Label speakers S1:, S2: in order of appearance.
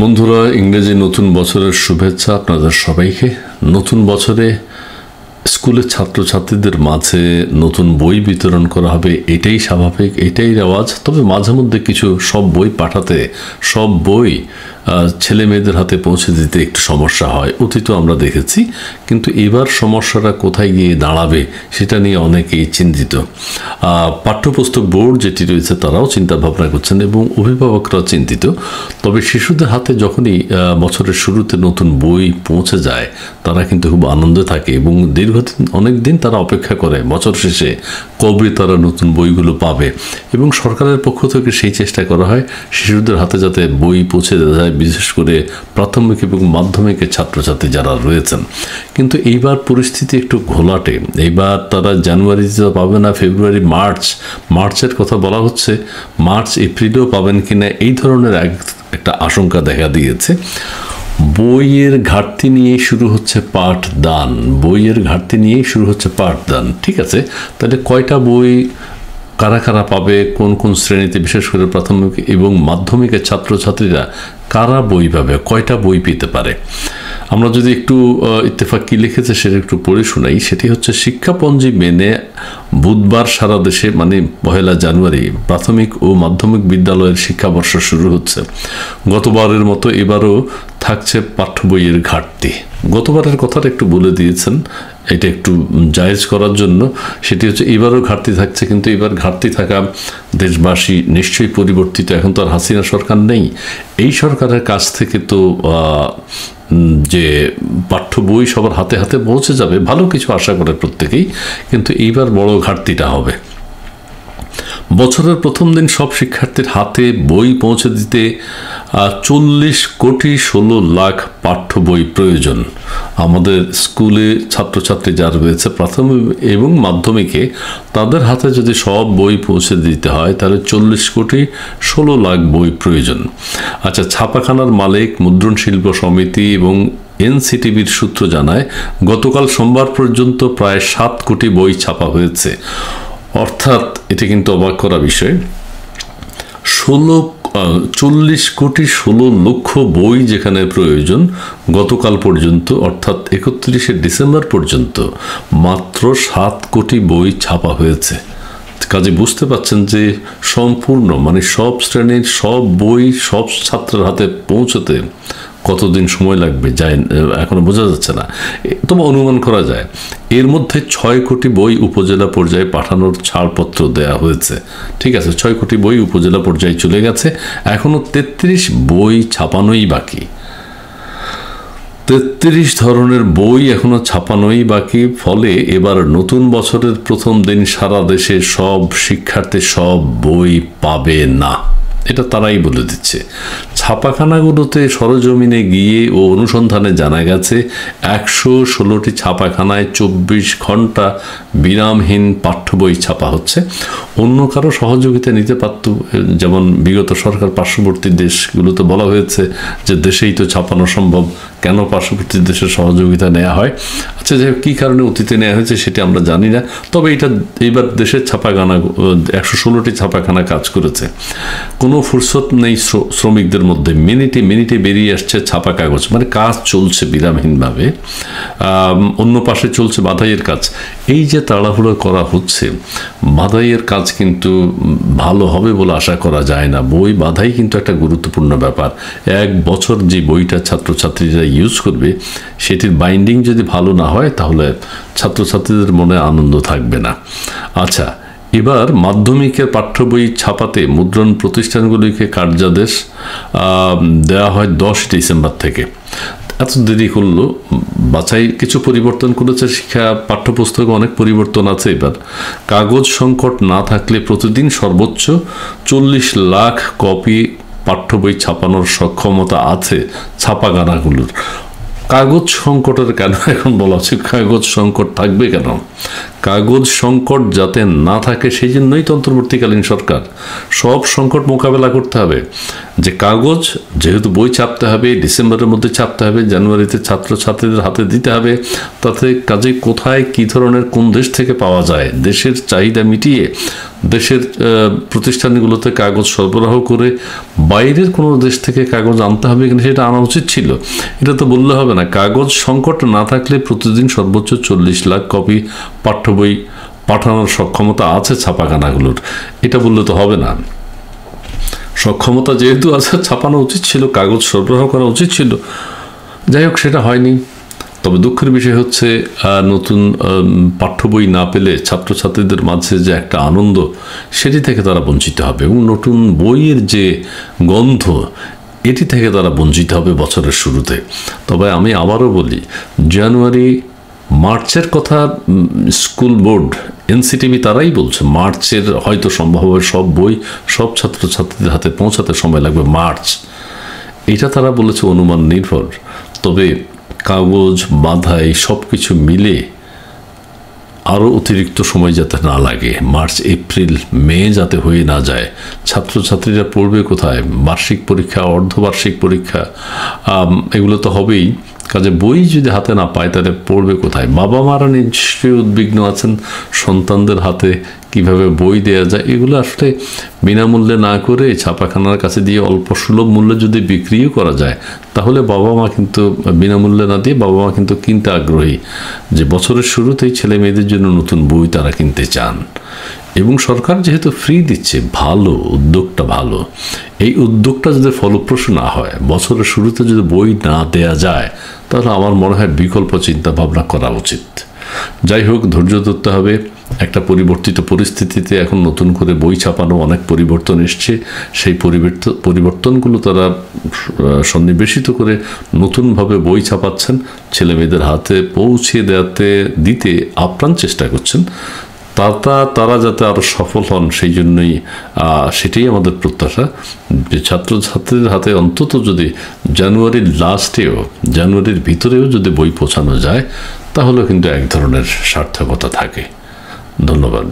S1: বন্ধুরা, ইংরেজি নতুন বছরের শুভেচ্ছা আপনাদের সবাইকে। নতুন বছরে স্কুলের ছাত্রছাত্রীদের মাঝে নতুন বই বিতরণ করা হবে, এটাই স্বাভাবিক, এটাই রেওয়াজ। তবে মাঝে মধ্যে কিছু সব বই পাঠাতে, সব বই ছেলে মেয়েদের হাতে পৌঁছে দিতে একটু সমস্যা হয়, অতীতও আমরা দেখেছি। কিন্তু এবার সমস্যাটা কোথায় গিয়ে দাঁড়াবে সেটা নিয়ে অনেকেই চিন্তিত। পাঠ্যপুস্তক বোর্ড যেটি রয়েছে তারাও চিন্তা ভাবনা করছেন এবং অভিভাবকরাও চিন্তিত। তবে শিশুদের হাতে যখনই বছরের শুরুতে নতুন বই পৌঁছে যায় তারা কিন্তু খুব আনন্দে থাকে এবং দীর্ঘদিন অনেক দিন তারা অপেক্ষা করে বছর শেষে কবে তারা নতুন বইগুলো পাবে। এবং সরকারের পক্ষ থেকে সেই চেষ্টা করা হয় শিশুদের হাতে যাতে বই পৌঁছে দেওয়া যায়, বিশেষ করে প্রাথমিক এবং মাধ্যমিকের ছাত্রছাত্রী যারা রয়েছেন। কিন্তু এইবার পরিস্থিতি একটু ঘোলাটে। এইবার তারা জানুয়ারিতে পাবে না, ফেব্রুয়ারি, মার্চের কথা বলা হচ্ছে। মার্চ এপ্রিলেও পাবেন কিনা এই ধরনের একটা আশঙ্কা দেখা দিয়েছে। বইয়ের ঘাটতি নিয়েই শুরু হচ্ছে পাঠদান, ঠিক আছে, তাহলে কয়টা বই কারা কারা পাবে, কোন কোন শ্রেণীতে, বিশেষ করে প্রাথমিক এবং মাধ্যমিকের ছাত্রছাত্রীরা কারা বই পাবে, কয়টা বই পেতে পারে? আমরা যদি একটু ইত্তেফাক কি লিখেছে সেটা একটু পড়ে শোনাই। সেটি হচ্ছে, শিক্ষাপঞ্জি মেনে বুধবার সারা দেশে মানে 1 জানুয়ারি প্রাথমিক ও মাধ্যমিক বিদ্যালয়ের শিক্ষাবর্ষ শুরু হচ্ছে। গতবারের মতো এবারও থাকছে পাঠ্য বইয়ের ঘাটতি। গতবারের কথাটা একটু বলে দিয়েছেন, এটা একটু জায়েজ করার জন্য। সেটি হচ্ছে এবারও ঘাটতি থাকছে, কিন্তু এবার ঘাটতি থাকা দেশবাসী নিশ্চয়ই পরিবর্তিত। এখন তো আর হাসিনা সরকার নেই। এই সরকারের কাছ থেকে তো যে পাঠ্য বই সবার হাতে হাতে পৌঁছে যাবে, ভালো কিছু আশা করে প্রত্যেকেই, কিন্তু এইবার বড় ঘাটতিটা হবে। বছরের প্রথম দিন সব শিক্ষার্থীর হাতে বই পৌঁছে দিতে 40,16,00,000 পাঠ্য বই প্রয়োজন। আমাদের স্কুলে ছাত্রছাত্রী যারা রয়েছে প্রাথমিক এবং মাধ্যমিকে, তাদের হাতে যদি সব বই পৌঁছে দিতে হয় তাহলে 40,16,00,000 বই প্রয়োজন। আচ্ছা, ছাপাখানার মালিক মুদ্রণ শিল্প সমিতি এবং এনসিটিভির সূত্র জানায় গতকাল সোমবার পর্যন্ত প্রায় 7 কোটি বই ছাপা হয়েছে। অর্থাৎ এটা কিন্তু অবাক করা বিষয়, 40,16,00,000 বই যেখানে প্রয়োজন, গতকাল পর্যন্ত অর্থাৎ 31শে ডিসেম্বর পর্যন্ত মাত্র 7 কোটি বই ছাপা হয়েছে। কাজে বুঝতে পাচ্ছেন যে সম্পূর্ণ মানে সব শ্রেণীর সব বই সব ছাত্রের হাতে পৌঁছতে কতদিন সময় লাগবে যায় এখনো বোঝা যাচ্ছে না, তবে অনুমান করা যায়। এর মধ্যে 6 কোটি বই উপজেলা পর্যায়ে পাঠানোর ছাড়পত্র দেয়া হয়েছে। ঠিক আছে, 6 কোটি বই উপজেলা পর্যায়ে চলে গেছে, এখনো 33 বই ছাপানোই বাকি। 33 ধরনের বই এখনো ছাপানোই বাকি। ফলে এবার নতুন বছরের প্রথম দিন সারা দেশে সব শিক্ষার্থী সব বই পাবে না, এটা তারাই বলে দিচ্ছে। ছাপাখানাগুলোতে সরজমিনে গিয়ে ও অনুসন্ধানে জানা গেছে 116টি ছাপাখানায় 24 ঘন্টা বিরামহীন পাঠ্য বই ছাপা হচ্ছে। অন্য কারো সহযোগিতা নিতে পারত, যেমন বিগত সরকার পার্শ্ববর্তী দেশগুলোতে বলা হয়েছে যে দেশেই তো ছাপানো সম্ভব, কেন পার্শ্ববর্তী দেশের সহযোগিতা নেওয়া হয়? আচ্ছা, যে কী কারণে অতীতে নেওয়া হয়েছে সেটা আমরা জানি না। তবে এইবার দেশের ছাপাখানা 116টি ছাপাখানা কাজ করেছে। কোনো ফুরসত নেই শ্রমিকদের মধ্যে, মিনিটে মিনিটে বেরিয়ে আসছে ছাপা কাগজ, মানে কাজ চলছে বিরামহীনভাবে। অন্য পাশে চলছে বাধাইয়ের কাজ। এই যে তাড়াহুড়ো করা হচ্ছে, বাধাইয়ের কাজ কিন্তু ভালো হবে বলে আশা করা যায় না। বই বাধাই কিন্তু একটা গুরুত্বপূর্ণ ব্যাপার। 1 বছর যে বইটা ছাত্রছাত্রীরা ইউজ করবে সেটির বাইন্ডিং যদি ভালো না হয় তাহলে ছাত্রছাত্রীদের মনে আনন্দ থাকবে না। আচ্ছা, এবার মাধ্যমিকের পাঠ্য বই ছাপাতে মুদ্রণ প্রতিষ্ঠানগুলিকে কার্যাদেশ দেওয়া হয় 10 ডিসেম্বর থেকে। এত দেরি করলো, বাছাই কিছু পরিবর্তন করেছে শিক্ষা পাঠ্যপুস্তকে, অনেক পরিবর্তন আছে। এবার কাগজ সংকট না থাকলে প্রতিদিন সর্বোচ্চ 40 লাখ কপি পাঠ্য বই ছাপানোর সক্ষমতা আছে ছাপাখানাগুলোর। কাগজ সংকটের কেন এখন বলা হচ্ছে? কাগজ সংকট থাকবে কেন? কাগজ সংকট যাতে না থাকে সেই জন্যই তো অন্তর্বর্তীকালীন সরকার। সব সংকট মোকাবেলা করতে হবে, যে কাগজ যেহেতু বই ছাপতে হবে, ডিসেম্বরের মধ্যে ছাপতে হবে, জানুয়ারিতে ছাত্রছাত্রীদের হাতে দিতে হবে, তাতে কাজে কোথায় কী ধরনের কোন দেশ থেকে পাওয়া যায়, দেশের চাহিদা মিটিয়ে দেশের প্রতিষ্ঠানগুলোতে কাগজ সরবরাহ করে বাইরের কোনো দেশ থেকে কাগজ আনতে হবে কিনা সেটা আনা উচিত ছিল। এটা তো বললে হবে না। কাগজ সংকট না থাকলে প্রতিদিন সর্বোচ্চ 40 লাখ কপি পাঠ্য বই পাঠানোর সক্ষমতা আছে ছাপাখানাগুলোর, এটা বললে তো হবে না। সক্ষমতা যেহেতু আছে, ছাপানো উচিত ছিল, কাগজ সরবরাহ করা উচিত ছিল। যাই হোক, সেটা হয়নি। তবে দুঃখের বিষয় হচ্ছে নতুন পাঠ্য বই না পেলে ছাত্রছাত্রীদের মাঝে যে একটা আনন্দ, সেটি থেকে তারা বঞ্চিত হবে, এবং নতুন বইয়ের যে গন্ধ, এটি থেকে তারা বঞ্চিত হবে বছরের শুরুতে। তবে আমি আবারও বলি, জানুয়ারি মার্চের কথা স্কুল বোর্ড, এনসিটিভি তারাই বলছে, মার্চের হয়তো সম্ভব হবে সব বই সব ছাত্রছাত্রীদের হাতে পৌঁছাতে সময় লাগবে মার্চ। এটা তারা বলেছে অনুমান নির্ভর। তবে কাগজ বাঁধাই সব কিছু মিলে আরও অতিরিক্ত সময় যাতে না লাগে, মার্চ এপ্রিল মে যাতে হয়ে না যায়। ছাত্রছাত্রীরা পড়বে কোথায়? বার্ষিক পরীক্ষা, অর্ধবার্ষিক পরীক্ষা, এগুলো তো হবেই। কাজে বই যদি হাতে না পায় তাহলে পড়বে কোথায়? বাবা মারা নিশ্চয়ই উদ্বিগ্ন আছেন সন্তানদের হাতে কিভাবে বই দেওয়া যায়। এগুলো আসলে বিনামূল্যে না করে ছাপাখানার কাছে দিয়ে অল্প সুলভ মূল্যে যদি বিক্রিও করা যায়, তাহলে বাবা মা কিন্তু বিনামূল্যে না দিয়ে বাবা মা কিন্তু কিনতে আগ্রহী, যে বছরের শুরুতেই ছেলে মেয়েদের জন্য নতুন বই তারা কিনতে চান। এবং সরকার যেহেতু ফ্রি দিচ্ছে, ভালো, উদ্যোগটা ভালো। এই উদ্যোগটা যদি ফলপ্রসূ না হয়, বছরের শুরুতে যদি বই না দেয়া যায়, তাহলে আমার মনে হয় বিকল্প চিন্তা ভাবনা করা উচিত। যাই হোক, ধৈর্য ধরতে হবে। একটা পরিবর্তিত পরিস্থিতিতে এখন নতুন করে বই ছাপানো অনেক পরিবর্তন এসছে। সেই পরিবর্তনগুলো তারা সন্নিবেশিত করে নতুনভাবে বই ছাপাচ্ছেন, ছেলে মেয়েদের হাতে পৌঁছে দিতে আপ্রাণ চেষ্টা করছেন। তারা যাতে আরও সফল হন, সেই জন্যই সেটাই আমাদের প্রত্যাশা, যে ছাত্রছাত্রীদের হাতে অন্তত যদি জানুয়ারির লাস্টেও, জানুয়ারির ভিতরেও যদি বই পৌঁছানো যায়, তাহলে কিন্তু এক ধরনের সার্থকতা থাকে। ধন্যবাদ।